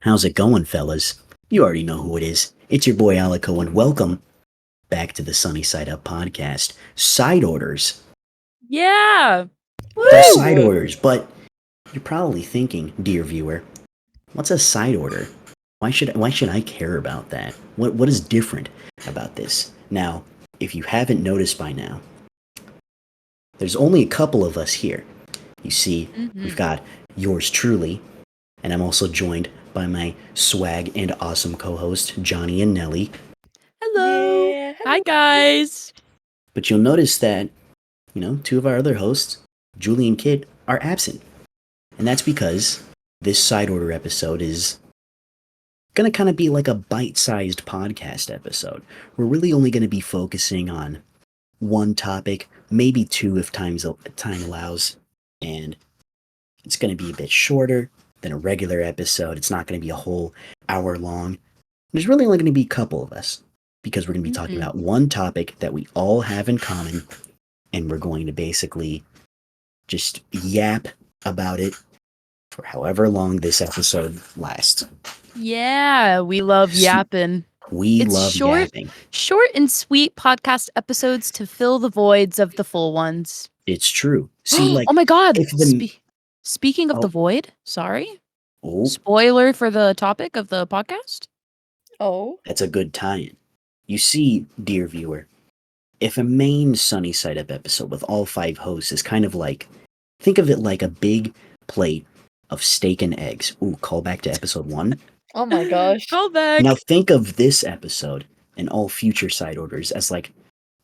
How's it going, fellas? You already know who it is. It's your boy Alliico, and welcome back to the Sunny Side Up podcast. Side orders. Yeah. The side orders. But you're probably thinking, dear viewer, what's a side order? Why should I care about that? What is different about this? Now, if you haven't noticed by now, there's only a couple of us here. You see, we've got yours truly, and I'm also joined by my swag and awesome co-host, Jonni and Neli. Hello. Yeah, Hi, guys. But you'll notice that, two of our other hosts, Julie and Kit, are absent. And that's because this side order episode is going to kind of be like a bite-sized podcast episode. We're really only going to be focusing on one topic, maybe two if time allows. And it's going to be a bit shorter than a regular episode. It's not going to be a whole hour long. There's really only going to be a couple of us because we're going to be talking about one topic that we all have in common, and we're going to basically just yap about it for however long this episode lasts. Yeah, we love yapping. We love short, yapping. Short and sweet podcast episodes to fill the voids of the full ones. It's true. See, Oh my God. if the- Speaking of Oh. the void, sorry. Oh, Spoiler for the topic of the podcast. Oh, that's a good tie-in. You see, dear viewer, if a main Sunny Side Up episode with all 5 hosts is kind of like, think of it like a big plate of steak and eggs. Ooh, call back to episode 1. oh my gosh. Call back. Now think of this episode and all future side orders as like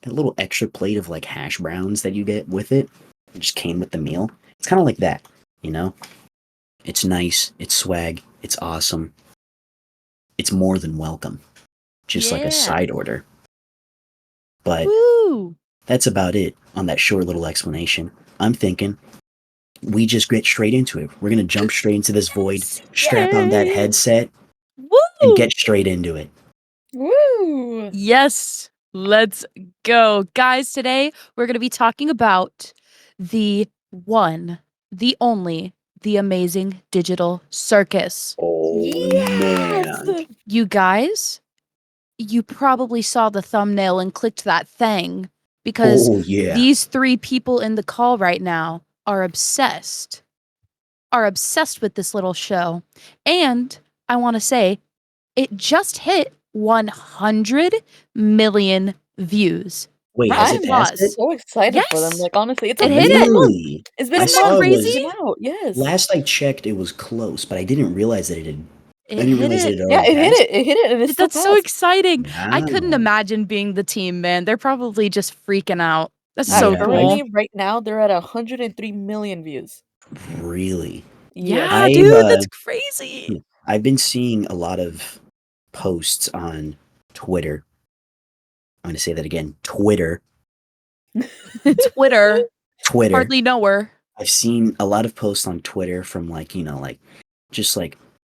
that little extra plate of like hash browns that you get with it. It just came with the meal. It's kind of like that, It's nice, it's swag, it's awesome. It's more than welcome. Just like Yeah. a side order. But Woo. that's about it on that short little explanation. I'm thinking we just get straight into it. We're going to jump straight into this void, strap on that Yay. headset, Woo. and get straight into it. Woo! Yes, let's go. Guys, today we're going to be talking about the one, the only, the Amazing Digital Circus. Oh, Yes! man. You guys, you probably saw the thumbnail and clicked that thing because Oh, yeah. these 3 people in the call right now are obsessed with this little show. And I want to say it just hit 100 million views. Wait, Right. has it passed Pause. it? So excited for them. Yes. Like, honestly, it's It a hit big it. month. Really? It's been I a saw month it crazy? was- it's been out. Yes. Last I checked, it was close, but I didn't realize that it had. It I didn't hit realize it. it had Yeah, already it hit passed. it. It hit it, and it's still That's so passed. exciting. I couldn't Wow. imagine being the team, man. They're probably just freaking out. That's Yeah, so right? cool. Currently, right now, they're at 103 million views. Really? Yeah, I've, dude, that's crazy. I've been seeing a lot of posts on Twitter. I'm going to say that again. Twitter. Twitter, Twitter. hardly know her. I've seen a lot of posts on Twitter from just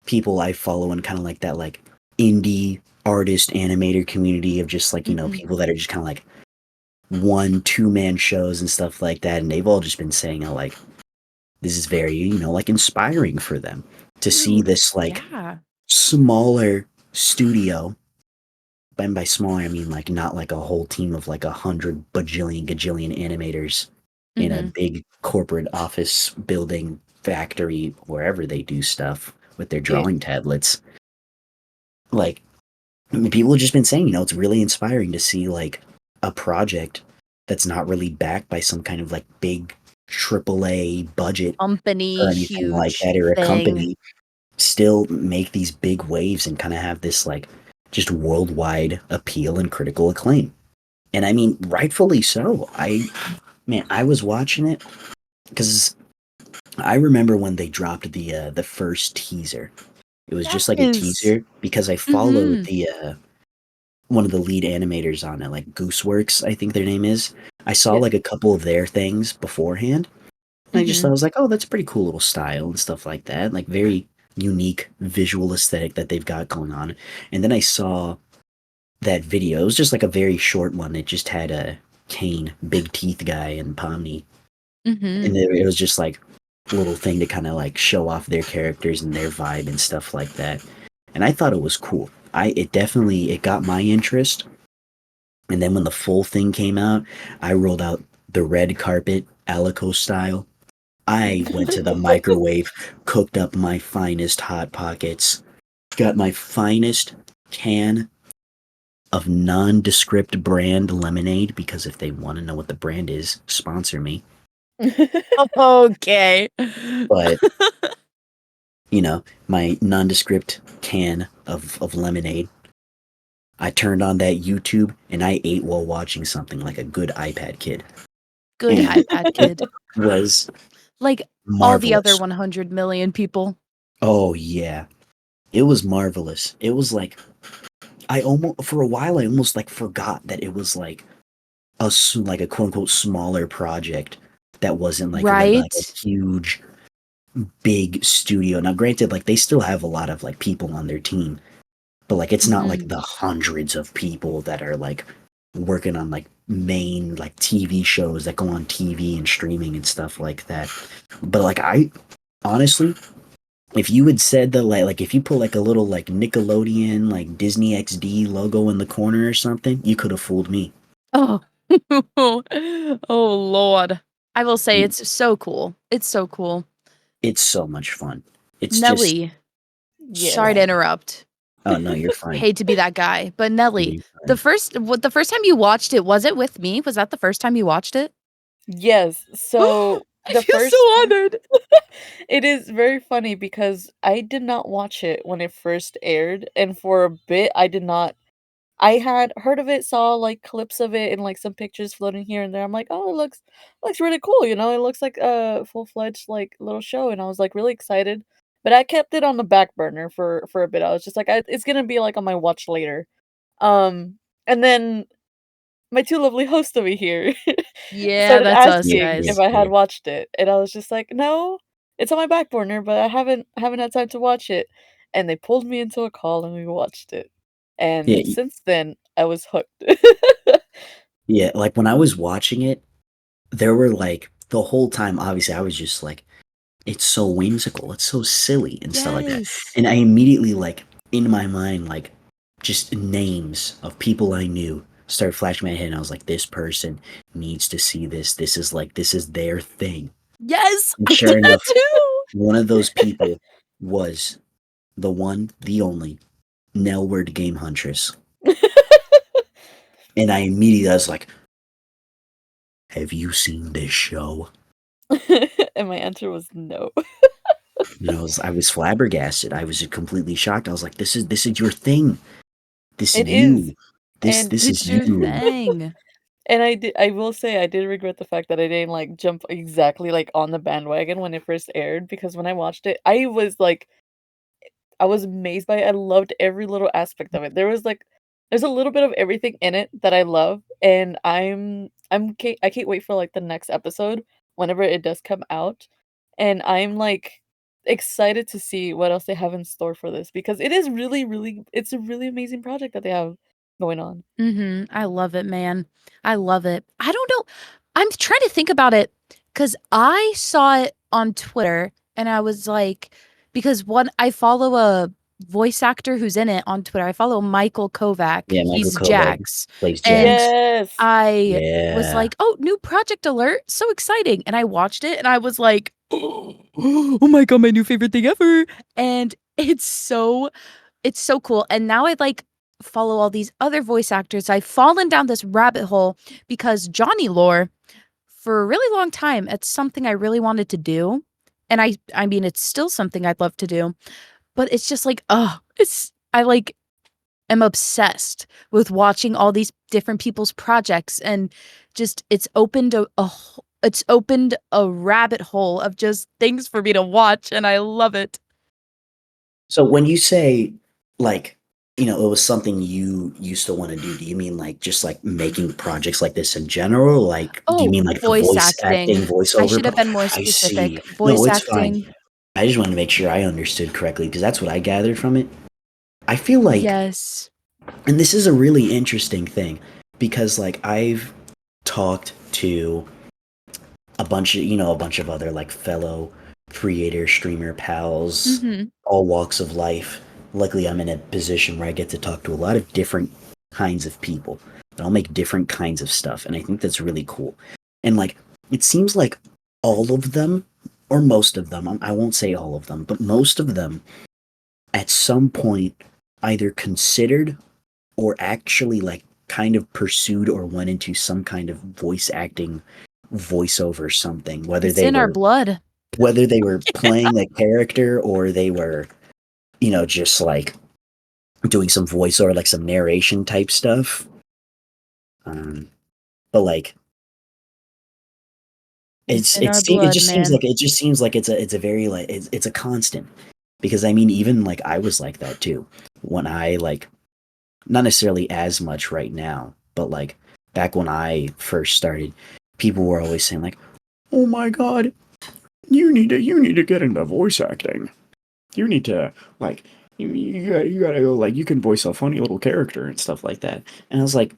people I follow and kind of like that like indie artist animator community of just people that are just kind of like 1-2 man shows and stuff like that, and they've all just been saying how like this is very inspiring for them to see this Yeah. smaller studio. And by smaller I mean not like a whole team of 100 bajillion gajillion animators in a big corporate office building factory wherever they do stuff with their drawing tablets. People have just been saying, it's really inspiring to see a project that's not really backed by some kind of big AAA budget Company, or anything huge like that, or a thing. company still make these big waves and kind of have this just worldwide appeal and critical acclaim. And I mean, rightfully so. I was watching it because I remember when they dropped the first teaser. It was just like a Yes. teaser because I followed the one of the lead animators on it, Gooseworks, I think their name is. I saw Yeah. a couple of their things beforehand. And I just thought, I was like, oh, that's a pretty cool little style and stuff like that. Very unique visual aesthetic that they've got going on. And then I saw that video. It was just a very short one. It just had a Kane, big teeth guy, and Pomni. And it was just a little thing to kind of show off their characters and their vibe and stuff like that. and I thought it was cool. It got my interest. And then when the full thing came out, I rolled out the red carpet, Alliico style. I went to the microwave, cooked up my finest Hot Pockets, got my finest can of nondescript brand lemonade, because if they want to know what the brand is, sponsor me. Okay. But, my nondescript can of lemonade. I turned on that YouTube and I ate while watching something like a good iPad kid. Good And iPad kid. Was Like all the other marvelous. 100 million people. Oh yeah. It was marvelous. It was like for a while I almost like forgot that it was like like a quote unquote smaller project that wasn't like like a Right? huge big studio. Now granted, like they still have a lot of like people on their team, but like it's not like Mhm. the hundreds of people that are like working on like main like TV shows that go on TV and streaming and stuff like that. But like I honestly, if you had said that like if you put like a little like Nickelodeon like Disney XD logo in the corner or something, you could have fooled me. Oh. Oh Lord. I will say it's so cool. It's so cool. It's so much fun. It's just Nelly, sorry to Yes. interrupt. oh no, you're fine. Hate to be that guy, but Nelly, You're the fine. first time you watched it, was it with me? Was that the first time you watched it? Yes. So I the feel so first honored. it is very funny because I did not watch it when it first aired, and for a bit I did not. I had heard of it, saw like clips of it and like some pictures floating here and there. I'm like, oh, it looks really cool, you know. It looks like a full-fledged like little show, and I was like really excited. But I kept it on the back burner for a bit. I was just like, it's gonna be like on my watch later. And then my two lovely hosts over here Yeah, started that's us, Yeah, asking yeah, if guys. I yeah. had watched it, and I was just like, "No, it's on my back burner, but I haven't had time to watch it." And they pulled me into a call and we watched it. Yeah, And since then, I was hooked. yeah, like when I was watching it, there were like the whole time obviously I was just like it's so whimsical, it's so silly and stuff like that. Yes. And I immediately like in my mind like just names of people I knew started flashing my head and I was like this person needs to see this. This is their thing. Yes, And I did sure that enough, too. one of those people was the one, the only Neli Gamehuntress. And I immediately I was like, have you seen this show? And my answer was no. I was flabbergasted. I was completely shocked. I was like, this is your thing. This It is. you. And This is It's your you. thing. I will say I did regret the fact that I didn't like jump exactly like on the bandwagon when it first aired, because when I watched it, I was amazed by it. I loved every little aspect of it. There's a little bit of everything in it that I love, and I can't wait for like the next episode whenever it does come out, and I'm like excited to see what else they have in store for this, because it is really it's a really amazing project that they have going on. I love it, man. I love it. I don't know. I'm trying to think about it because I saw it on Twitter and I was like, because I follow a voice actor who's in it on Twitter. I follow Michael Kovac. Yeah, Michael He's Kovac Jax. plays And Jax. Yes. I was Yeah. like, oh, new project alert. So exciting. And I watched it and I was like, oh my God, my new favorite thing ever. And it's so cool. And now I like follow all these other voice actors. I've fallen down this rabbit hole because Johnny lore for a really long time, it's something I really wanted to do. And I mean it's still something I'd love to do, but it's just like, oh, I like am obsessed with watching all these different people's projects and just it's opened a rabbit hole of just things for me to watch and I love it. So when you say like, it was something you used to want to do you mean like just like making projects like this in general? Like, do you Oh, mean like the voice voice acting, acting. I voiceover? should have been more I specific. see. No, Voice it's fine. acting. I just wanted to make sure I understood correctly because that's what I gathered from it. I feel like, Yes. and this is a really interesting thing because like I've talked to a bunch of other like fellow creator streamer pals, Mhm. all walks of life, luckily I'm in a position where I get to talk to a lot of different kinds of people that all make different kinds of stuff, and I think that's really cool. And like, it seems like all of them, or most of them, I won't say all of them, but most of them at some point either considered or actually like kind of pursued or went into some kind of voice acting, voiceover something, It's in our blood. whether they were playing a character or they were, just like doing some voiceover, like some narration type stuff. But like, It's in our blood, man. it just seems like it's a very like it's a constant, because I mean, even like I was like that too when I like, not necessarily as much right now, but like back when I first started, people were always saying like, "Oh my god, you need to get into voice acting. You need to like you gotta go, like, you can voice a funny little character and stuff like that." And I was like,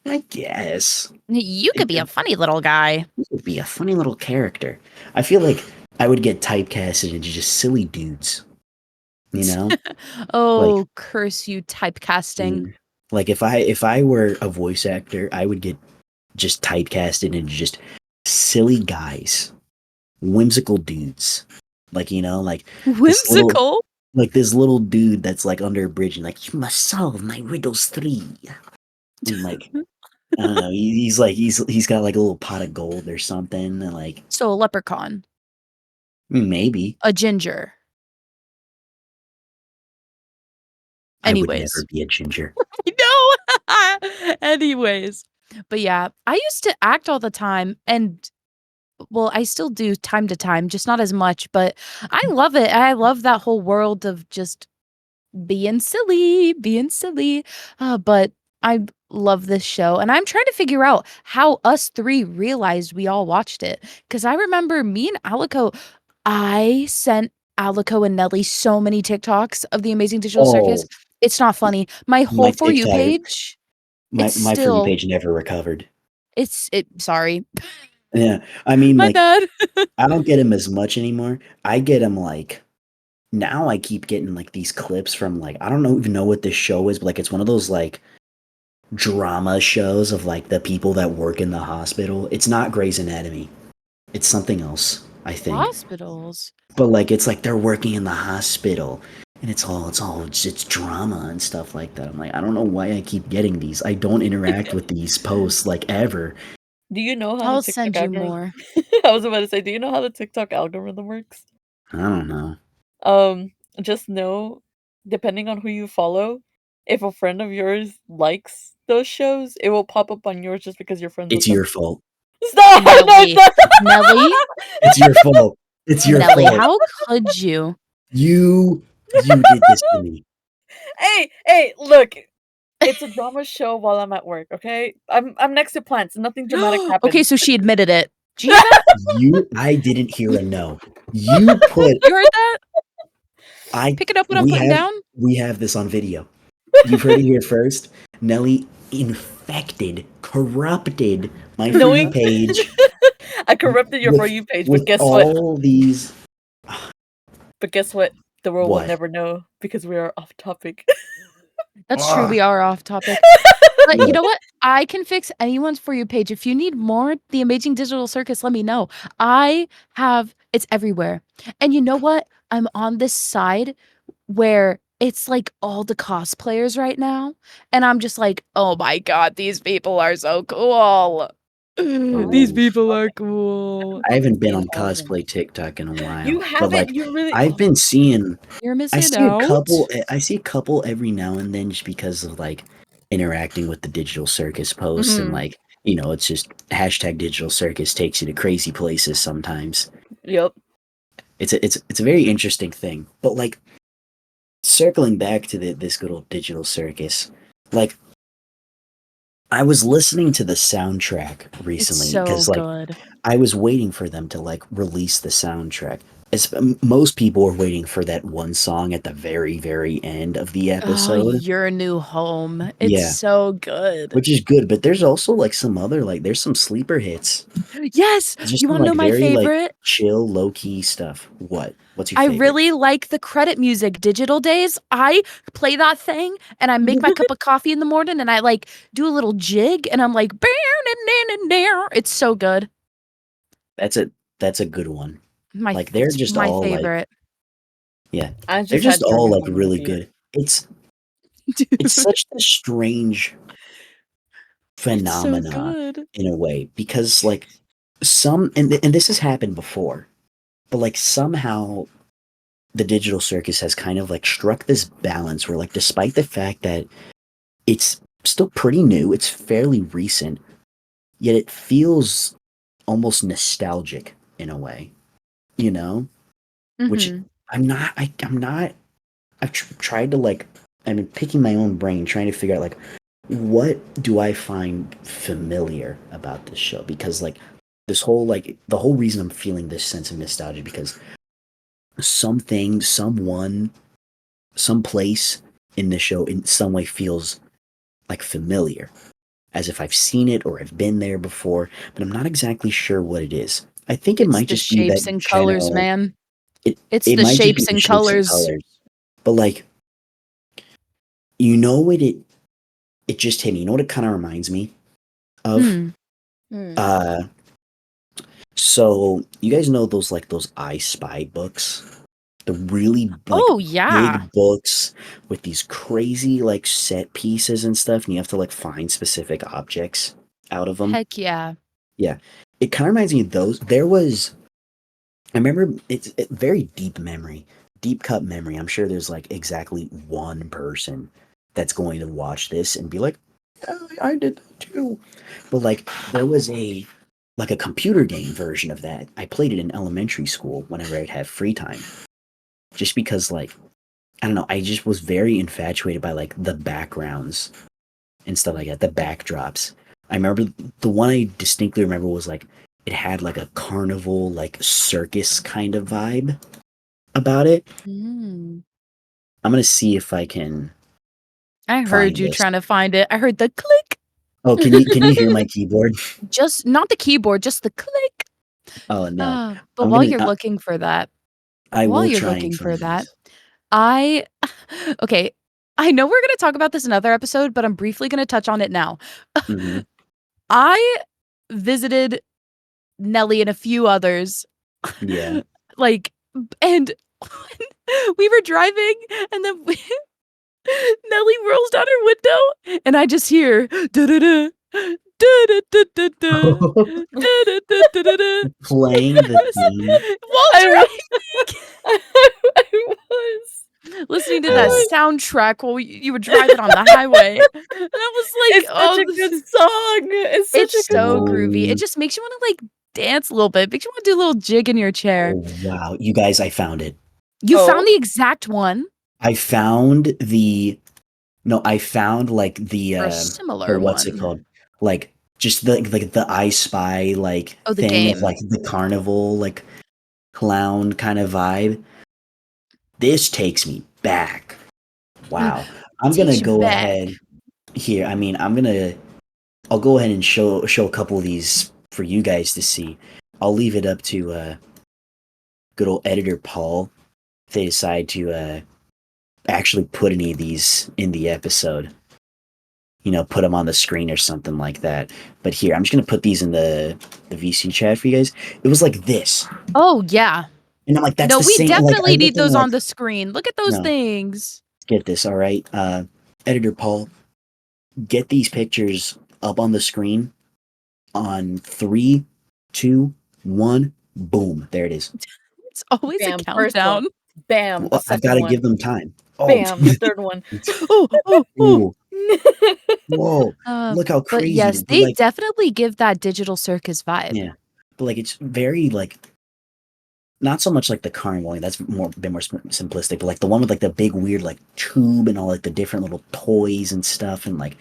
I guess You could be a funny little guy. it would be a funny little character. I feel like I would get typecasted into just silly dudes, you know? Oh, curse you, typecasting. Like if I were a voice actor, I would get just typecasted into just silly guys, whimsical dudes. Like, like Whimsical. this little dude that's like under a bridge and like, "You must solve my riddles 3." And like, I don't know, he's like he's got like a little pot of gold or something, and like, So a leprechaun. maybe A ginger. I would Anyways. never be a ginger. No. Anyways. But yeah, I used to act all the time, and well, I still do time to time, just not as much, but I love it. I love that whole world of just being silly, being silly. But I love this show, and I'm trying to figure out how us three realized we all watched it. Because I remember me and Alliico, I sent Alliico and Nelly so many TikToks of the Amazing Digital Circus. Oh, It's not funny. My whole my For You TikTok, page, it's my For You still, page never recovered. sorry. Yeah, I mean, My like, bad. I don't get him as much anymore. I get him like now. I keep getting like these clips from like, I don't even know what this show is, but like it's one of those like drama shows of like the people that work in the hospital. It's not Grey's Anatomy. It's something else, I think. Hospitals. But like it's like they're working in the hospital, and it's drama and stuff like that. I'm like, I don't know why I keep getting these. I don't interact with these posts like ever. Do you know how the I'll TikTok send you algorithm more. I was about to say, do you know how the TikTok algorithm works? I don't know. Just know, depending on who you follow, if a friend of yours likes those shows, it will pop up on yours just because you're friends with It's them. your fault. Stop! No, Nelly. it's not. Nelly? It's your fault. It's your Nelly, fault. how could you? You did this to me. Hey, look. It's a drama show while I'm at work, okay? I'm next to plants. Nothing dramatic happened. Okay, so she admitted it. Did you hear that? I didn't hear a no. You put You heard that? I Pick it up what I'm putting down? we have this on video. You've heard it here first. Nelly infected, corrupted my For You Knowing- page. I corrupted your For You page, but guess what? All these. But guess what? The world What? will never know because we are off topic. That's true. We are off topic. But you know what? I can fix anyone's For You page. If you need more The Amazing Digital Circus, let me know. It's everywhere. And you know what? I'm on this side where it's like all the cosplayers right now. And I'm just like, oh my God, these people are so cool. These people are cool. I haven't been on Seeing all of them. cosplay TikTok in a while. You but haven't. like You really. I've been seeing. You're I missing see out. I see a couple every now and then, just because of like interacting with the Digital Circus posts, and Mhm. like, it's just hashtag Digital Circus takes you to crazy places sometimes. Yep. It's a very interesting thing. But like, circling back to this good old Digital Circus, like, I was listening to the soundtrack It's recently so because like good. I was waiting for them to like release the soundtrack. most people are waiting for that one song at the very, very end of the Oh, episode. Your New Home. It's Yeah, so good. which is good, but there's also like some other like there's some sleeper hits. Yes, Just you some want to know like my very like favorite? chill, low key stuff. What's your I favorite? really like the credit music. Digital Days. I play that thing and I make my cup of coffee in the morning and I like do a little jig and I'm like, it's so good. That's a good one. Like they're It's just my all like favorite. yeah, I they're just just had all Journey like Home really repeat. good. It's Dude, such a strange it's so phenomena good. in a way because like and this has happened before, but like somehow the digital circus has kind of like struck this balance where like despite the fact that it's still pretty new, it's fairly recent, yet it feels almost nostalgic in a way, you know? Which Mm-hmm. I'm not tried to like I've been picking my own brain trying to figure out like what do I find familiar about this show because like this whole like the whole reason I'm feeling this sense of nostalgia because something, someone, some place in the show in some way feels like familiar, as if I've seen it or I've been there before, but I'm not exactly sure what it is. I think it It's might the just be that shapes and colors, general. man. It It's it the might just be shapes the and shapes and colors. colors, but like you know what it just hit me. You know what it kind of reminds me of? Hmm. Hmm. So you guys know those like those I Spy books, the really like Oh yeah. big books with these crazy like set pieces and stuff, and you have to like find specific objects out of them. Heck yeah. Yeah, it kind of reminds me of those. I remember it's a very deep memory, deep cut memory. I'm sure there's like exactly one person that's going to watch this and be like, yeah, I did that too. But like there was a computer game version of that. I played it in elementary school whenever I'd have free time. Just because like I don't know, I just was very infatuated by like the backgrounds and stuff like that, the backdrops. I remember the one I distinctly remember was like it had like a carnival, like circus kind of vibe about it. Mm. I'm gonna see if I can I heard find you this. trying to find it. I heard the click. Oh, can you hear my keyboard? Just not the keyboard, just the click. Oh no, But I'm while gonna. you're looking for that, I while will you're try and looking for find that, this. I okay. I know we're gonna talk about this in another episode, but I'm briefly gonna touch on it now. Hmm. I visited Nelly and a few others, Yeah. like, and we were driving, and then Nelly rolls down her window, and I just hear da-da-da, da-da-da-da-da, da-da-da-da-da, Playing the theme. while I was. driving, I was. listening to I that Oh, was. soundtrack while you were driving on the highway. And I was like, It's such "Oh, a good song. It's such it's a good so song. groovy." It oh, just makes you wanna, like, dance a little bit, makes you wanna do a little jig in your chair. oh, wow! You guys, I found it. You found Oh. the exact one I found the no. I found like the or a or similar what's it one? called? Like just the I Spy like Oh, the thing of game. like the carnival like clown kind of vibe. This takes me back. Mm, Wow. I'm gonna takes you go back. ahead here. I mean, I'll go ahead and show a couple of these for you guys to see. I'll leave it up to good old editor Paul if they decide to actually put any of these in the episode. You know, put them on the screen or something like that. But here, I'm just gonna put these in the VC chat for you guys. It was like this, Oh, yeah. and I'm like, that's No, the we same. Like, I definitely looked need at them those like, on the screen. Look at those no, things. get this, all right, editor Paul, get these pictures up on the screen on three, two, one, boom, there it is. It's always a Bam. First one. countdown. Bam. The Well, I've second got to one. give them time. Oh, Bam. The third one. Oh, oh, oh. ooh, whoa, look how But crazy. yes, But they like, definitely give that digital circus vibe. yeah, but like, it's very like not so much like the carnival. Like, that's more bit more simplistic. But like the one with like the big weird like tube and all like the different little toys and stuff, and like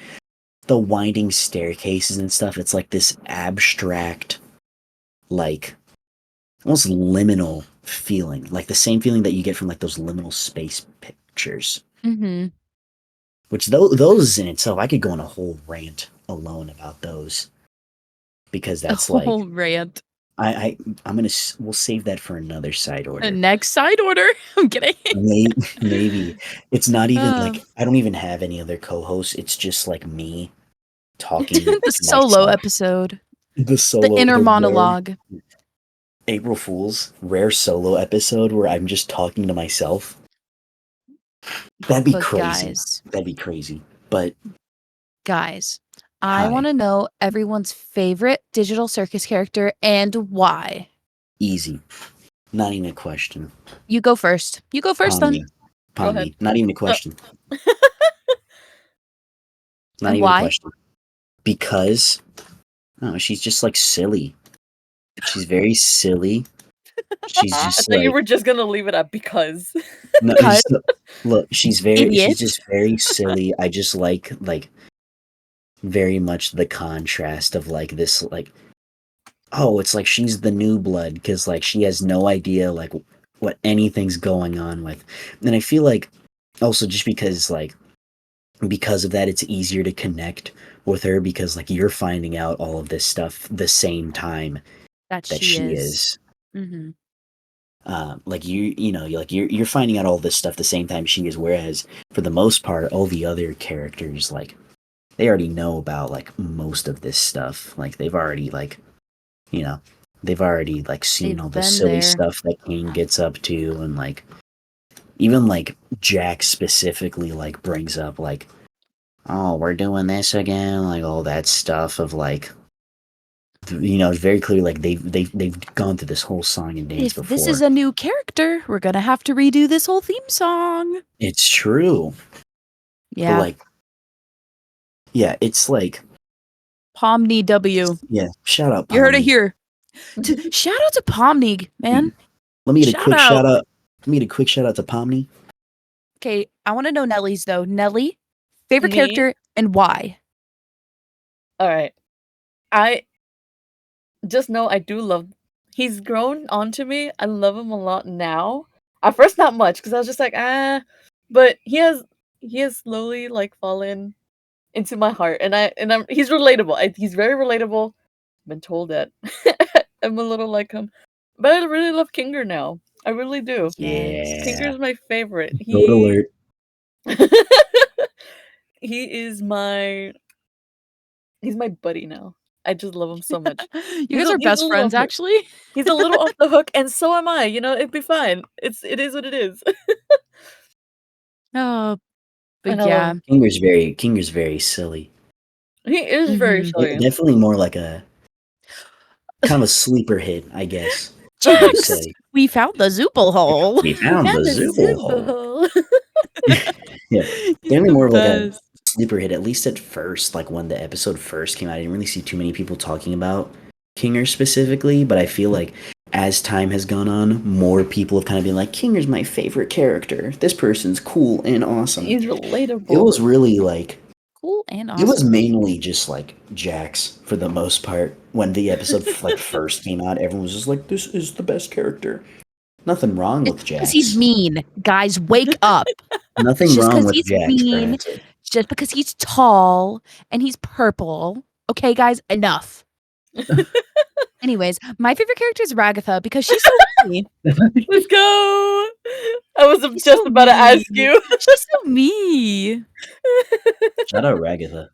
the winding staircases and stuff. It's like this abstract, like almost liminal feeling, like the same feeling that you get from like those liminal space pictures. Mm-hmm. Which those in itself, I could go on a whole rant alone about those, because that's like Oh, rant. we'll save that for another side The order. next side order. I'm kidding. Maybe it's not even Uh. like I don't even have any other co-hosts. It's just like me talking The to solo myself. episode. The solo, The inner rare monologue. April Fool's rare solo episode where I'm just talking to myself. That'd be But crazy. guys, That'd be crazy. But guys, Hi. I want to know everyone's favorite Digital Circus character and why. Easy. Not even a question. You go first. You go first, then. Go ahead. Pomni. Not even a question. Not And even why? a question. Because she's just like silly. She's very silly. She's I just thought you like were just gonna leave it at because. no. Cut. Look, she's Idiot. just very silly. I just like very much the contrast of like this like oh, it's like she's the new blood because like she has no idea like what anything's going on with. And I feel like also just because of that it's easier to connect with her because like you're finding out all of this stuff the same time That that she she is. is. Mm-hmm. Like you're finding out all this stuff the same time she is, whereas for the most part all the other characters like they already know about like most of this stuff. Like they've already like they've already like seen They've all the been silly there. stuff that Kane gets up to, and like even like Jack specifically like brings up like, oh, we're doing this again, like all that stuff of like it's very clear like they've gone through this whole song and dance If before. this is a new character, we're gonna have to redo this whole theme song. It's true. Yeah. But like yeah, it's like Pomni W. yeah, shout out Pomni. You heard it here. Shout out to Pomni, man. Let me get a Shout quick out. shout out. Let me get a quick shout out to Pomni. Okay, I want to know Nelly's though. Nelly, favorite Me? character and why? All right. I just know I do love. He's grown onto me. I love him a lot now. At first, not much because I was just like, but he has slowly like fallen into my heart, and he's relatable. He's very relatable. I've been told that I'm a little like him, but I really love Kinger now. I really do. Yeah. Kinger's my favorite. Goat alert. He is he's my buddy now. I just love him so much. You guys are best friends, actually. He's a little off the hook, and so am I. You know, it'd be fine. It is what it is. Oh, but And I yeah. love Kinger's very silly. He is very silly. Definitely more like a kind of a sleeper hit, I guess. Jax, we found the Zoople hole. We found the Zoople hole. Yeah, definitely more of like a sleeper hit. At least at first, like when the episode first came out, I didn't really see too many people talking about Kinger specifically. But I feel like as time has gone on, more people have kind of been like, Kinger's my favorite character. This person's cool and awesome. He's relatable. It was really like cool and awesome. It was mainly just like Jax for the most part. When the episode like first came out, everyone was just like, "This is the best character." Nothing wrong with Jax. Because he's mean, guys. Wake up. Nothing just wrong with he's Jax. Mean, just because he's tall and he's purple. Okay, guys, enough. Anyways, my favorite character is Ragatha because she's so funny. Let's go. I was just about to ask you. She's so me. Shout out Ragatha.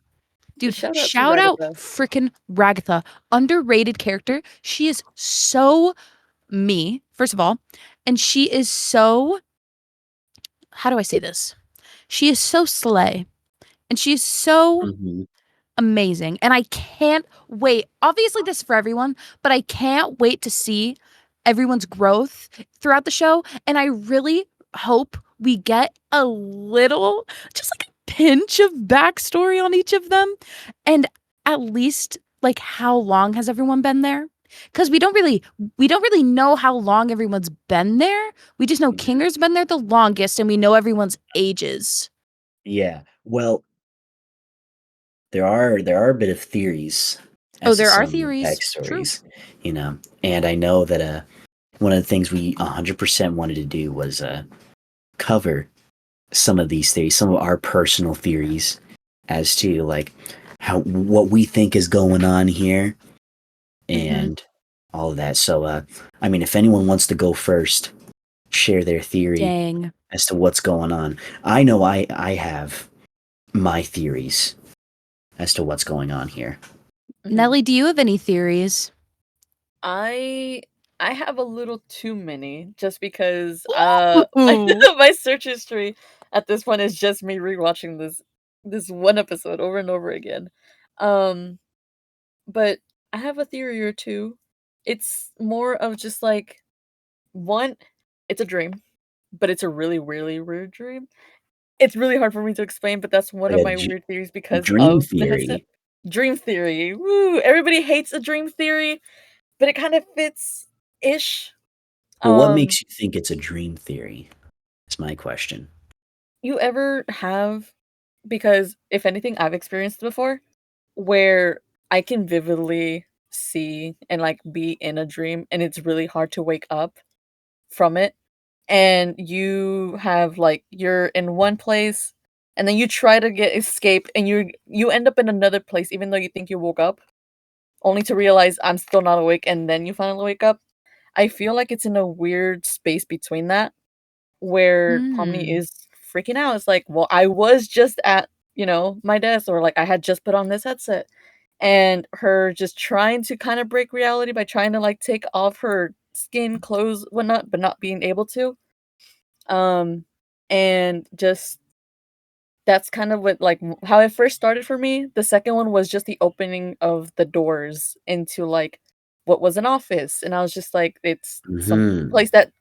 Dude, shout out freaking Ragatha. Underrated character. She is so me, first of all. And she is so, how do I say this? She is so slay. And she is so amazing. And I can't wait. Obviously, this is for everyone, but I can't wait to see everyone's growth throughout the show. And I really hope we get a little, just like a pinch of backstory on each of them. And at least like how long has everyone been there? Because we don't really know how long everyone's been there. We just know Kinger's been there the longest and we know everyone's ages. Yeah. Well, there are a bit of theories. Oh, there are theories. Backstories, you know. And I know that one of the things we 100% wanted to do was cover some of these theories, some of our personal theories as to like what we think is going on here and all of that. So, I mean, if anyone wants to go first, share their theory Dang. as to what's going on. I know I have my theories as to what's going on here. Nelly, do you have any theories? I have a little too many just because Ooh. my search history at this point is just me rewatching this one episode over and over again. But I have a theory or two. It's more of just like one, it's a dream, but it's a really, really weird dream. It's really hard for me to explain, but that's one Like of a my weird theories because dream of the headset. theory. Dream theory. Woo! Everybody hates a dream theory, but it kind of fits ish. Well, what makes you think it's a dream theory? Is my question. You ever have, because if anything, I've experienced before, where I can vividly see and like be in a dream and it's really hard to wake up from it. And you have like you're in one place and then you try to get escape and you end up in another place even though you think you woke up, only to realize I'm still not awake and then you finally wake up. I feel like it's in a weird space between that where Pomni is freaking out. It's like, well, I was just at, my desk, or like I had just put on this headset. And her just trying to kind of break reality by trying to like take off her skin, clothes, whatnot, but not being able to. And just that's kind of what like how it first started for me. The second one was just the opening of the doors into like what was an office, and I was just like, it's some place that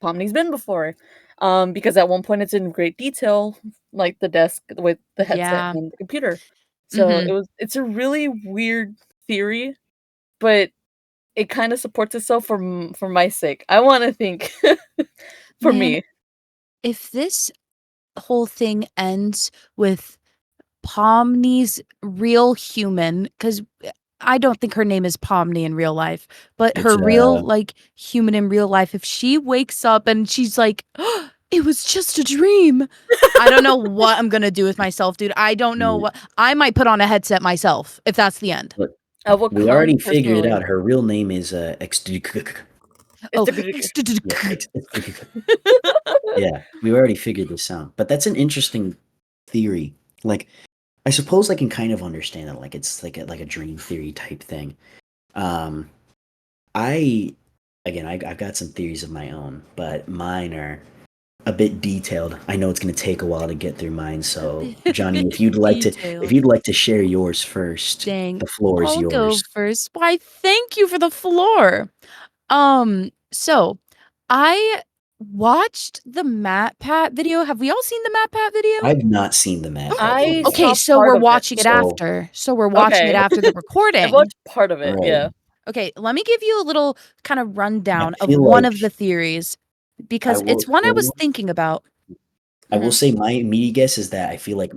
Pomni's been before. Because at one point it's in great detail, like the desk with the headset and the computer. So it's a really weird theory, but it kind of supports itself for my sake. I want to think for me. If this whole thing ends with Pomni's real human, because I don't think her name is Pomni in real life, but her It's real like human in real life, if she wakes up and she's like, oh, it was just a dream. I don't know what I'm gonna do with myself, dude. I don't know what I might put on a headset myself if that's the end. Look, I will we come already figured it personally. out. Her real name is Oh, yeah, we already figured this out. But that's an interesting theory. Like, I suppose I can kind of understand it. Like, it's like a dream theory type thing. I've got some theories of my own, but mine are a bit detailed. I know it's going to take a while to get through mine. So, Jonni, if you'd like to share yours first, dang, the floor is I'll yours. go first. Why, thank you for the floor. So I watched the MatPat video. Have we all seen the MatPat video? I've not seen the map. I Okay, saw so part we're of it. watching it So- after. So we're watching it Okay. after the I recording. watched part of it. Right. Yeah. Okay, let me give you a little kind of rundown of feel one like of the theories because I will it's one I was say- thinking about. I will say my immediate guess is that I feel like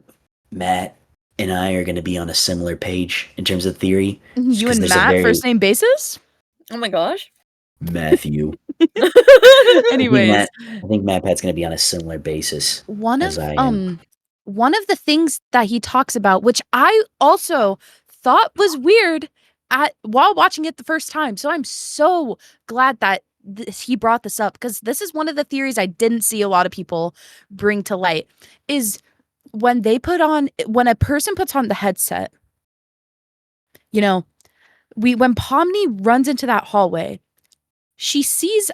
Matt and I are going to be on a similar page in terms of theory. just You 'cause and there's a Matt very- first name basis? Oh my gosh. Matthew. Anyways, I think Matt Pat's going to be on a similar basis one as of I am. one of the things that he talks about, which I also thought was weird while watching it the first time. So I'm so glad that he brought this up because this is one of the theories I didn't see a lot of people bring to light is when a person puts on the headset, when Pomni runs into that hallway, she sees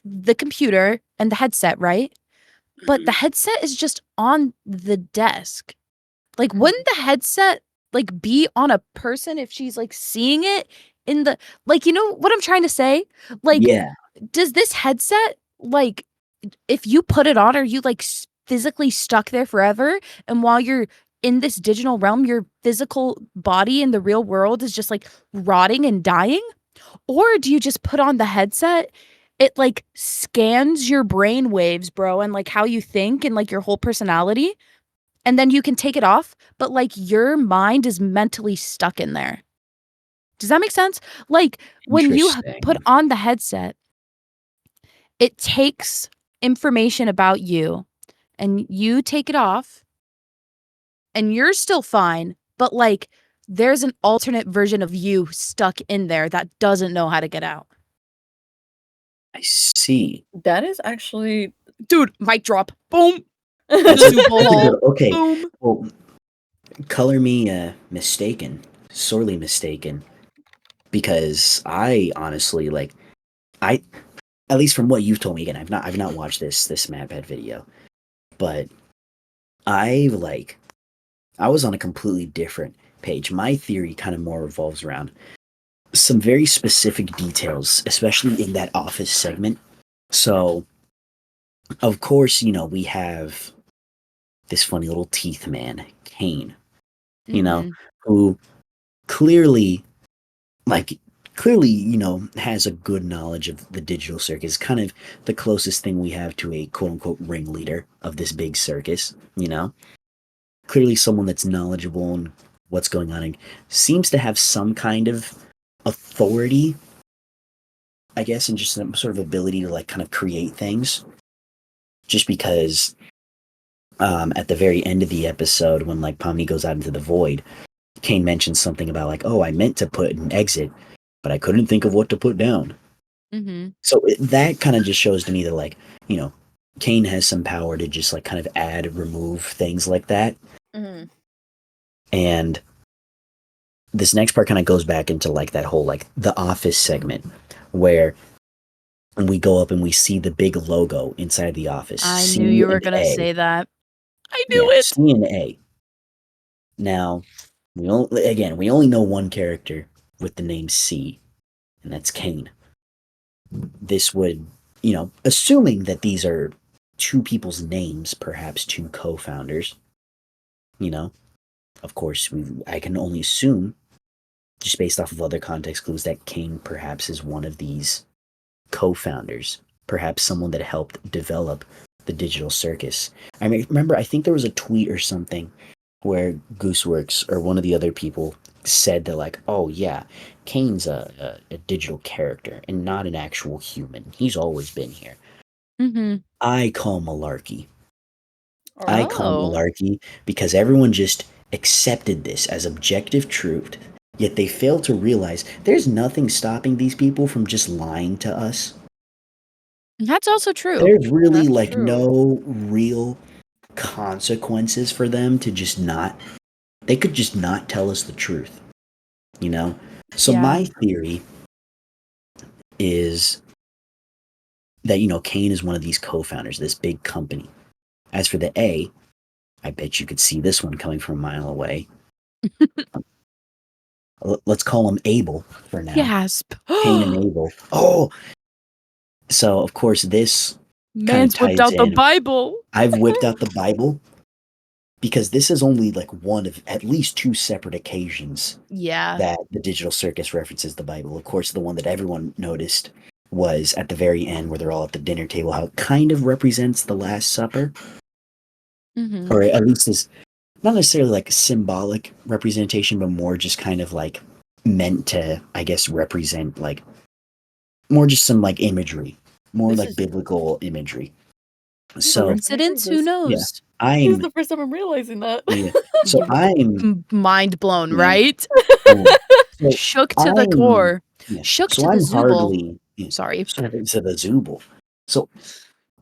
the computer and the headset, right? But the headset is just on the desk. Like, wouldn't the headset like be on a person if she's like seeing it in the you know what I'm trying to say? Like, Yeah. does this headset like if you put it on, are you like physically stuck there forever? And while you're in this digital realm, your physical body in the real world is just like rotting and dying? Or do you just put on the headset? It like scans your brain waves, bro, and like how you think and like your whole personality. And then you can take it off, but like your mind is mentally stuck in there. Does that make sense? Like when you put Interesting. on the headset, it takes information about you and you take it off and you're still fine, but like there's an alternate version of you stuck in there that doesn't know how to get out. I see. That is actually Dude, mic drop. Boom. That's Super that's a Bowl. good. Okay, Boom. well, color me mistaken, sorely mistaken, because I honestly like I at least from what you've told me again, I've not watched this MadPad video, but I was on a completely different page. My theory kind of more revolves around some very specific details, especially in that office segment. So, of course, we have this funny little teeth man, Kane, Mhm. who clearly, like, has a good knowledge of the digital circus, kind of the closest thing we have to a quote unquote ringleader of this big circus. Clearly someone that's knowledgeable in what's going on and seems to have some kind of authority, I guess, and just some sort of ability to like kind of create things. Just because at the very end of the episode, when like Pomni goes out into the void, Kane mentions something about like, oh, I meant to put an exit, but I couldn't think of what to put down. Mhm. So that kind of just shows to me that like, Kane has some power to just like kind of add, remove things like that. Mhm. And this next part kind of goes back into like that whole like the office segment where we go up and we see the big logo inside the office. I C knew you were and going to A. say that. I Yeah, knew it. C and A. Now, we only know one character with the name C, and that's Kane. This would, assuming that these are two people's names, perhaps two co-founders, of course, I can only assume, just based off of other context clues, that Kane perhaps is one of these co-founders, perhaps someone that helped develop the digital circus. I mean, remember, I think there was a tweet or something where Gooseworks or one of the other people said that like, oh yeah, Kane's a digital character and not an actual human. He's always been here. Mhm. I call malarkey. I call Oh. malarkey because everyone just accepted this as objective truth, yet they fail to realize there's nothing stopping these people from just lying to us. That's also true. There's really That's like true. no real consequences for them to just not, they could just not tell us the truth, you know? So Yeah. my theory is that, Kane is one of these co-founders, this big company. As for the A, I bet you could see this one coming from a mile away. Let's call him Abel for now. Gasp. Cain and Abel. Oh, so of course this kind of Man's whipped ties out the in. Bible. I've whipped out the Bible because this is only like one of at least two separate occasions Yeah. that the digital circus references the Bible. Of course, the one that everyone noticed was at the very end where they're all at the dinner table, how it kind of represents the Last Supper, Mhm. or at least is not necessarily like symbolic representation, but more just kind of like meant to, I guess, represent like more just some like imagery, more This like is biblical imagery. I'm So Coincidence? Who this. yeah, knows? This is I'm the first time I'm realizing that. yeah. So I'm Mind blown, yeah. right? Cool. So Shook to the I'm core. yeah. Shook So to the I'm Zooble. hardly yeah, Sorry. to the Zooble. So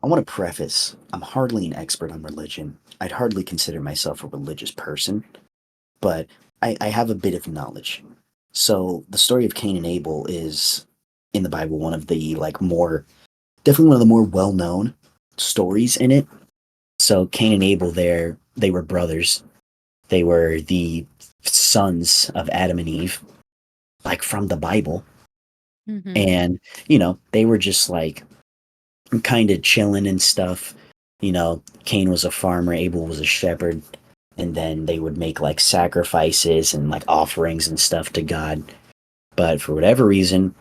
I want to preface: I'm hardly an expert on religion. I'd hardly consider myself a religious person, but I have a bit of knowledge. So the story of Cain and Abel is in the Bible one of the like more definitely one of the more well known stories in it. So Cain and Abel, they were brothers. They were the sons of Adam and Eve, like from the Bible. Mhm. And, they were just like kind of chilling and stuff. Cain was a farmer, Abel was a shepherd. And then they would make like sacrifices and like offerings and stuff to God. But for whatever reason,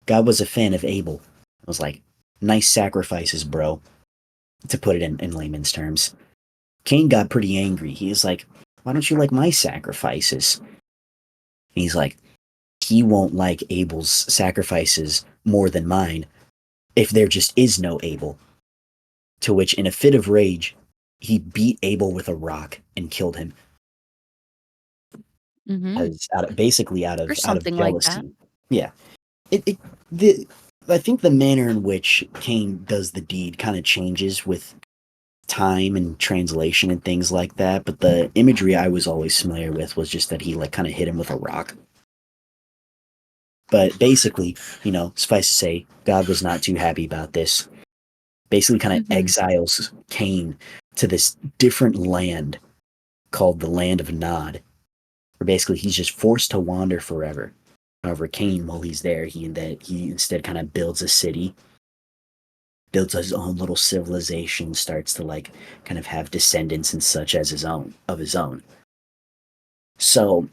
God was a fan of Abel. It was like, nice sacrifices, bro, to put it in layman's terms. Cain got pretty angry. He was like, why don't you like my sacrifices? And he's like, he won't like Abel's sacrifices more than mine if there just is no Abel. To which, in a fit of rage, he beat Abel with a rock and killed him. As basically out Or of something like that. jealousy. Yeah. I think the manner in which Cain does the deed kind of changes with time and translation and things like that, but the imagery I was always familiar with was just that he like kind of hit him with a rock. But basically, suffice to say, God was not too happy about this. Basically kind of exiles Cain to this different land called the Land of Nod, where basically he's just forced to wander forever. However, Cain, while he's there, he instead kind of builds a city, builds his own little civilization, starts to like kind of have descendants and such as his own. So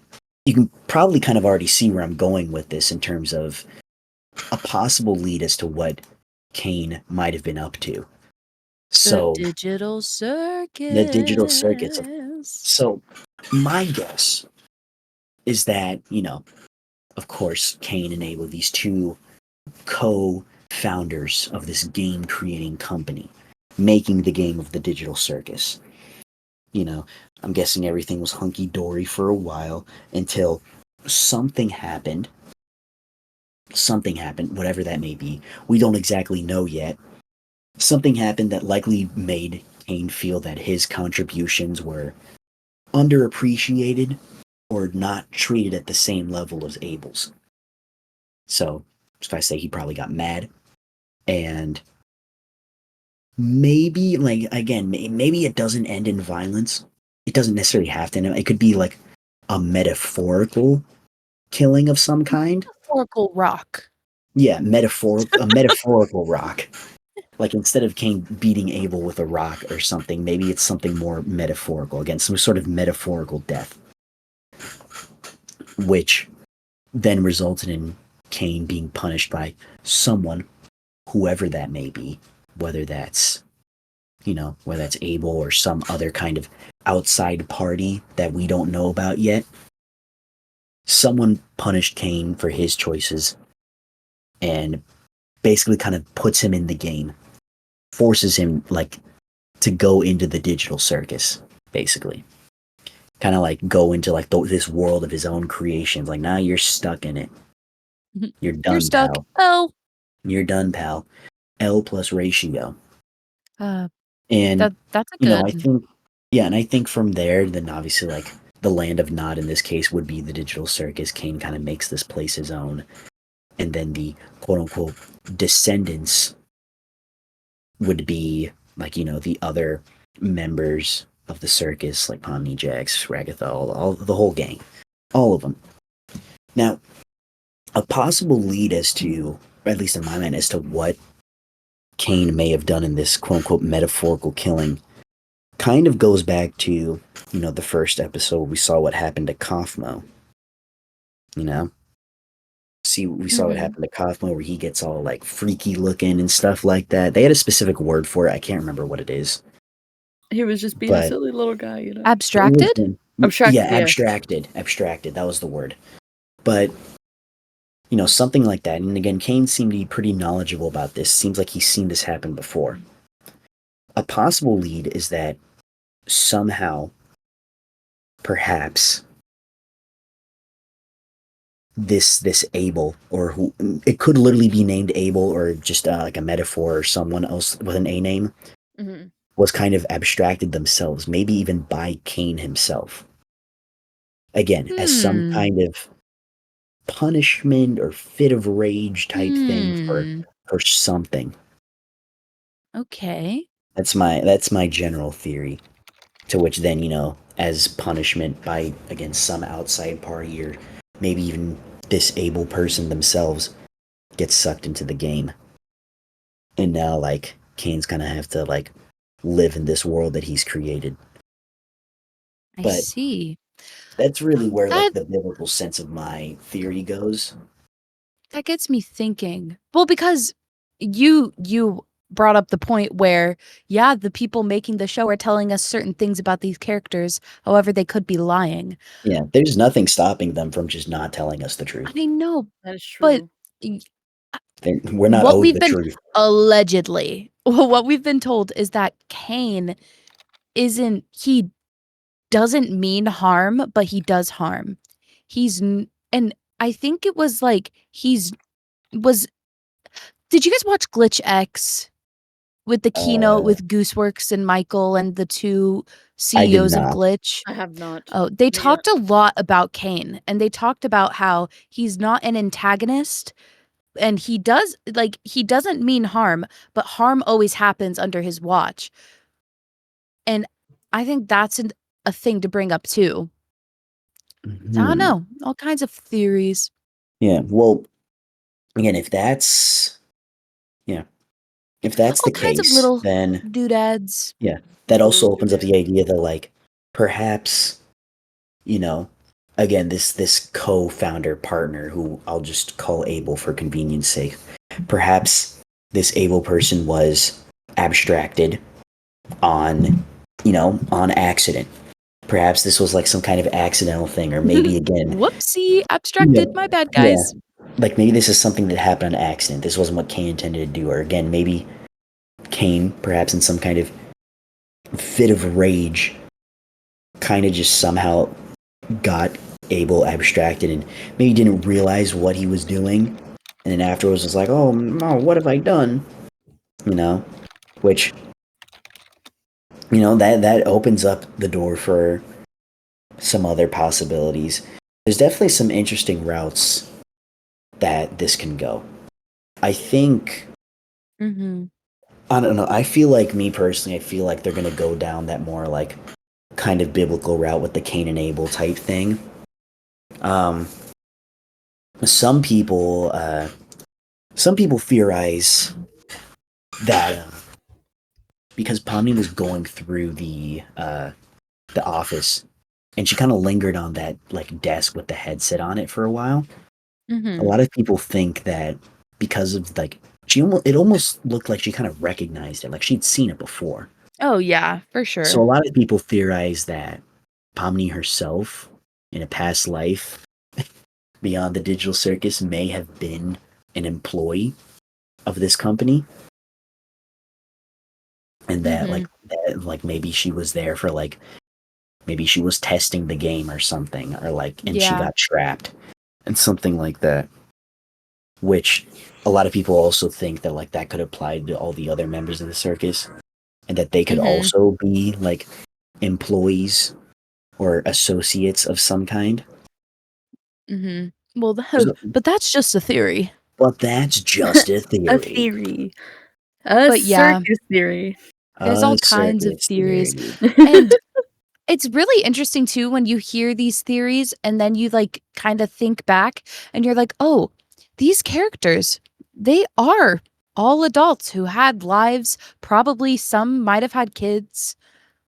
you can probably kind of already see where I'm going with this in terms of a possible lead as to what Cain might have been up to. So the Digital Circus. The Digital Circus. So my guess is that, of course, Cain and Abel, these two co-founders of this game-creating company, making the game of the Digital Circus. I'm guessing everything was hunky-dory for a while until something happened. Something happened, whatever that may be. We don't exactly know yet. Something happened that likely made Cain feel that his contributions were underappreciated or not treated at the same level as Abel's. So, if I say he probably got mad, and maybe, maybe it doesn't end in violence. It doesn't necessarily have to end. It could be like a metaphorical killing of some kind. Metaphorical rock. Yeah, a metaphorical rock. Like instead of Cain beating Abel with a rock or something, maybe it's something more metaphorical. Again, some sort of metaphorical death. Which then resulted in Cain being punished by someone, whoever that may be, whether that's Abel or some other kind of outside party that we don't know about yet. Someone punished Cain for his choices and basically kind of puts him in the game, forces him to go into the digital circus, basically. Kind of like go into this world of his own creations. Like, now you're stuck in it. You're done, You're stuck. pal. Oh. You're done, pal. L plus ratio. And that's a I good. think, and I think from there, then obviously the Land of Nod in this case would be the Digital Circus. Cain kind of makes this place his own, and then the quote unquote descendants would be the other members of the circus, like Pomni, Jax, Ragathol, all the whole gang, all of them. Now, a possible lead as to, or at least in my mind, as to what Cain may have done in this quote-unquote metaphorical killing kind of goes back to, the first episode we saw what happened to Kaufmo. We saw what happened to Kaufmo, where he gets all freaky looking and stuff like that. They had a specific word for it. I can't remember what it is. He was just being a silly little guy, Abstracted? Abstracted, yeah. Abstracted. That was the word. But, something like that. And again, Cain seemed to be pretty knowledgeable about this. Seems like he's seen this happen before. A possible lead is that somehow, perhaps, this Abel, or who it could literally be named Abel, or just like a metaphor, or someone else with an A name, was kind of abstracted themselves, maybe even by Cain himself. Again, as some kind of punishment or fit of rage type thing for something. Okay. That's my general theory. To which then, as punishment by, again, some outside party, or maybe even this Abel person themselves, gets sucked into the game. And now, Cain's gonna have to, live in this world that he's created. I see. That's really where, the biblical sense of my theory goes. That gets me thinking. Well, because you brought up the point where, the people making the show are telling us certain things about these characters, however they could be lying. Yeah, there's nothing stopping them from just not telling us the truth. I know, that is true. but then we're not What owed we've the been truth. allegedly, what we've been told is that Cain he doesn't mean harm, but he does harm. And I think it was like was did you guys watch Glitch X with the keynote Uh, with Gooseworks and Michael and the two I did CEOs of not. Glitch? I have not. Oh, they Yeah. talked a lot about Cain, and they talked about how he's not an antagonist, and he doesn't mean harm, but harm always happens under his watch. And I think that's a thing to bring up too. So I don't Mhm. know, all kinds of theories. Yeah. Well, again, if that's the All kinds of case, little then doodads. yeah, that Little also opens up doodad. the idea that like perhaps again this co-founder partner who I'll just call Abel for convenience sake. Perhaps this Abel person was abstracted on on accident. Perhaps this was like some kind of accidental thing, or maybe again, Whoopsie, yeah, abstracted. My bad, yeah, guys. like maybe this is something that happened on accident. This wasn't what Cain intended to do, or again, maybe Cain, perhaps in some kind of fit of rage, kind of just somehow got Abel abstracted and maybe didn't realize what he was doing, and then afterwards was like, "Oh no, what have I done?" You know, which that opens up the door for some other possibilities. There's definitely some interesting routes that this can go. I think Mm-hmm. I don't know. I feel like me personally, I feel like they're gonna go down that more like kind of biblical route with the Cain and Abel type thing. Um, some people, theorize that because Pomni was going through the office, and she kind of lingered on that like desk with the headset on it for a while. A Mm-hmm. lot of people think that because of like it almost looked like she kind of recognized it, like she'd seen it before. Oh yeah, for So a sure. lot of people theorize that Pomni herself, in a past life beyond the Digital Circus, may have been an employee of this company, and Mm-hmm. that maybe she was there for like maybe she was testing the game or something, or like and she Yeah. got trapped and something like that. Which a lot of people also think that like that could apply to all the other members of the circus, and that they could Mm-hmm. also be like employees or associates of some kind. Mm-hmm. Well, There's but that's just a theory. But that's just a A theory. theory. A But yeah, circus theory. there's all A kinds of circus theories. theory. And it's really interesting too when you hear these theories and then you like kind of think back and you're like, "Oh, these characters, they are all adults who had lives, probably some might have had kids."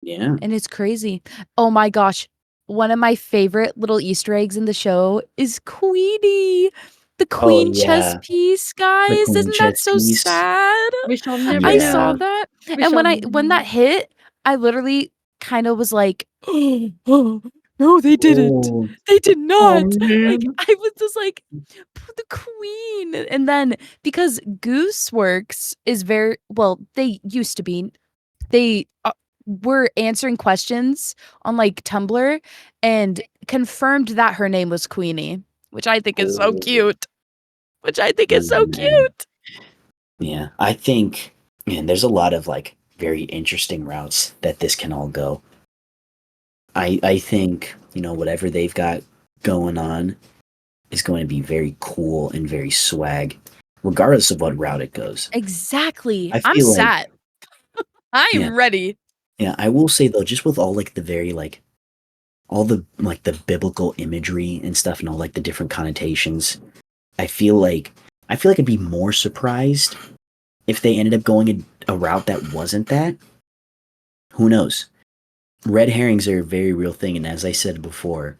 Yeah. And it's crazy. Oh my gosh. One of my favorite little Easter eggs in the show is Queenie, the Oh queen chess yeah. piece, The guys. queen Isn't that chess so piece. sad? We shall never I saw Yeah. know. that. We And shall when that hit, I literally kind of was like, oh, no, they didn't. Oh, They did oh not. Like man. I was just like the queen. And then because Gooseworks is very well, they used to be they were answering questions on like Tumblr and confirmed that her name was Queenie, which I think is so Oh, cute. Which I think is so man. cute. Yeah. I think man, there's a lot of like very interesting routes that this can all go. I think, whatever they've got going on is going to be very cool and very swag, regardless of what route it goes. Exactly. I I'm feel like set. yeah, I'm ready. yeah, I will say though, just with all like the very like all the like the biblical imagery and stuff and all like the different connotations, I feel like I'd be more surprised if they ended up going a route that wasn't that. Who knows? Red herrings are a very real thing, and as I said before,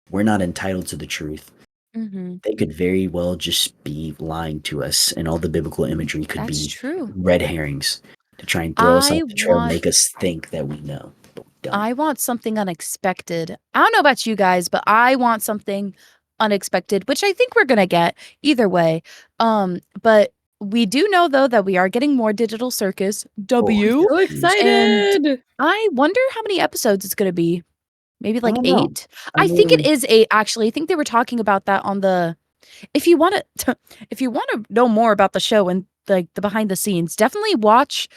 we're not entitled to the truth. Mm-hmm. They could very well just be lying to us, and all the biblical imagery could That's be true. red herrings to try and throw us I off the trail, want make us think that we know, but we don't. I want something unexpected. I don't know about you guys, but I want something unexpected, which I think we're gonna get either way. But we do know though that we are getting more Digital Circus W, So excited! I wonder how many episodes it's gonna be. Maybe I like don't know. 8? I I think it mean, is 8, actually. I think they were talking about that on the if you wanna if you wanna know more about the show and, like, the behind the scenes, definitely watch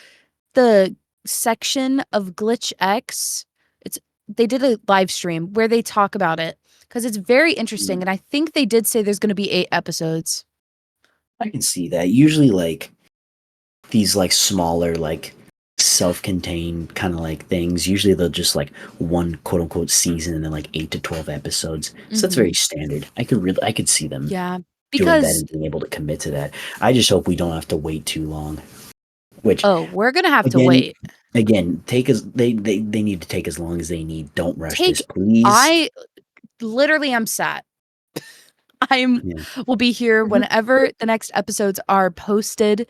the section of Glitch X. It's they did a live stream where they talk about it because it's very interesting, and I think they did say there's gonna be 8 episodes. I can see that. Usually, like these, like smaller, like self-contained kind of like things. Usually, they'll just like one quote unquote season and then like 8 to 12 episodes. So that's very standard. I could see them Yeah, doing that because and being able to commit to that. I just hope we don't have to wait too long. Which we're gonna have to again, wait. take as they need to take as long as they need. Don't rush this, Take please. I literally am sat. Will be here whenever the next episodes are posted.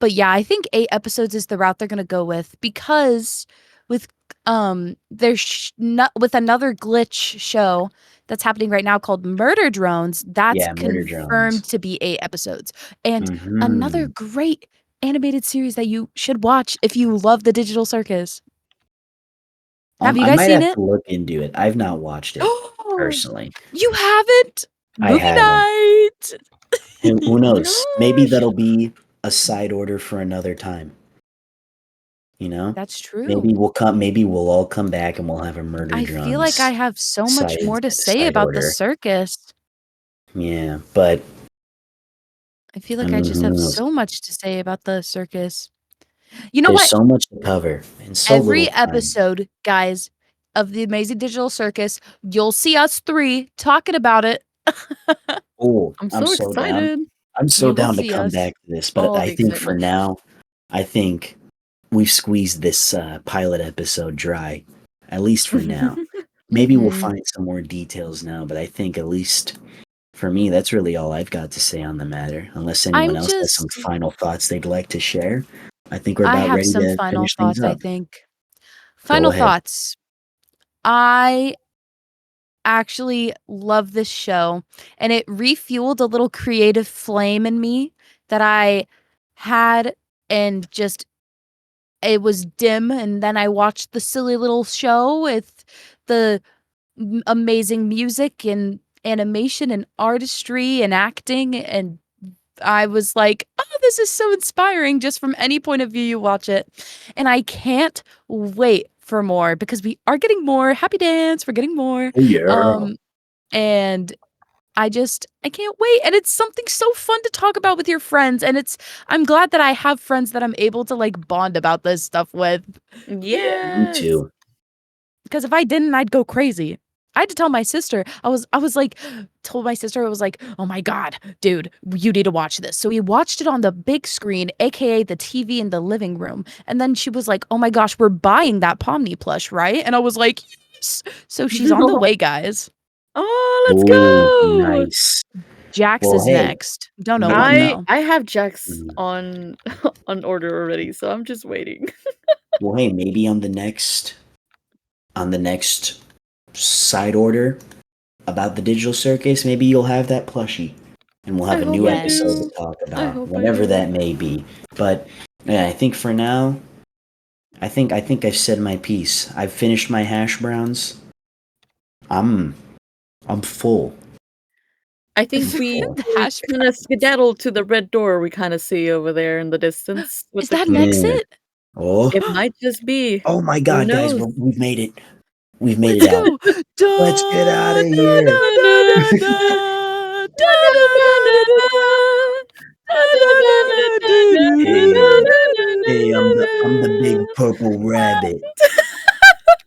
But yeah, I think 8 episodes is the route they're gonna go with because with there's not with another glitch show that's happening right now called Murder Drones, that's Yeah, Murder confirmed Drones. to be 8 episodes. And another Mhm. great animated series that you should watch if you love the Digital Circus. Have you I guys might seen have it? to look into it. I've not watched it personally. You haven't? I Movie haven't. night. Who Oh my knows? Maybe gosh! that'll be a side order for another time. You know? That's true. Maybe we'll all come back and we'll have a Murder I feel like I Drums have so much side more to say side about the order. circus. Yeah, but I feel I like I mean, just who have knows? so much to say about the circus. You know There's what? so much to cover in so little Every time. episode, guys, of the Amazing Digital Circus, you'll see us 3 talking about it. Oh, I'm I'm so so down. excited. I'm so You will down to see come us. back to this, but All I the think for excitement. now, I think we've squeezed this pilot episode dry, at least for now. Maybe we'll Mhm. find some more details now, but I think at least for me, that's really all I've got to say on the matter. Unless anyone else has some final thoughts they'd like to share, I think we're I about have ready some to final finish things thoughts, I up. think. Go Final ahead. thoughts. I actually love this show, and it refueled a little creative flame in me that I had, and just it was dim, and then I watched the silly little show with the amazing music and animation and artistry and acting, and I was like, "Oh, this is so inspiring," just from any point of view you watch it, and I can't wait for more because we are getting more. Happy Dance, we're getting more, Oh yeah. and I can't wait, and it's something so fun to talk about with your friends, and I'm glad that I have friends that I'm able to, like, bond about this stuff with. Yeah, me Yes! too. Because if I didn't, I'd go crazy. I had to tell my sister. I was like told my sister, I was like, "Oh my god, dude, you need to watch this." So we watched it on the big screen, aka the TV in the living room. And then she was like, "Oh my gosh, we're buying that Pomni plush, right?" And I was like, "Yes." So she's on the way, guys. Oh, let's Oh, go! nice. Jax Well, is hey, next. Don't know you when you though. I have Jax mm, on on order already, so I'm just waiting. well, hey, maybe on the next side order about the Digital Circus, maybe you'll have that plushie, and we'll I have a hope new I episode Yes. to do. talk I about, hope I whenever do. that may be. But yeah, I think for now, I think I've said my piece. I've finished my hash browns. I'm I'm full. I think I'm we full. The we hash kinda browns. skedaddled to the red door we kinda see over there in the distance with Is the that an key. Yeah. exit? Oh, It might just be. oh my Who God, guys, knows? we've made it. We've made it Let's out. go. Da, Let's get out da, of da, here. da, da, da, da, Hey, hey, I'm the big purple rabbit.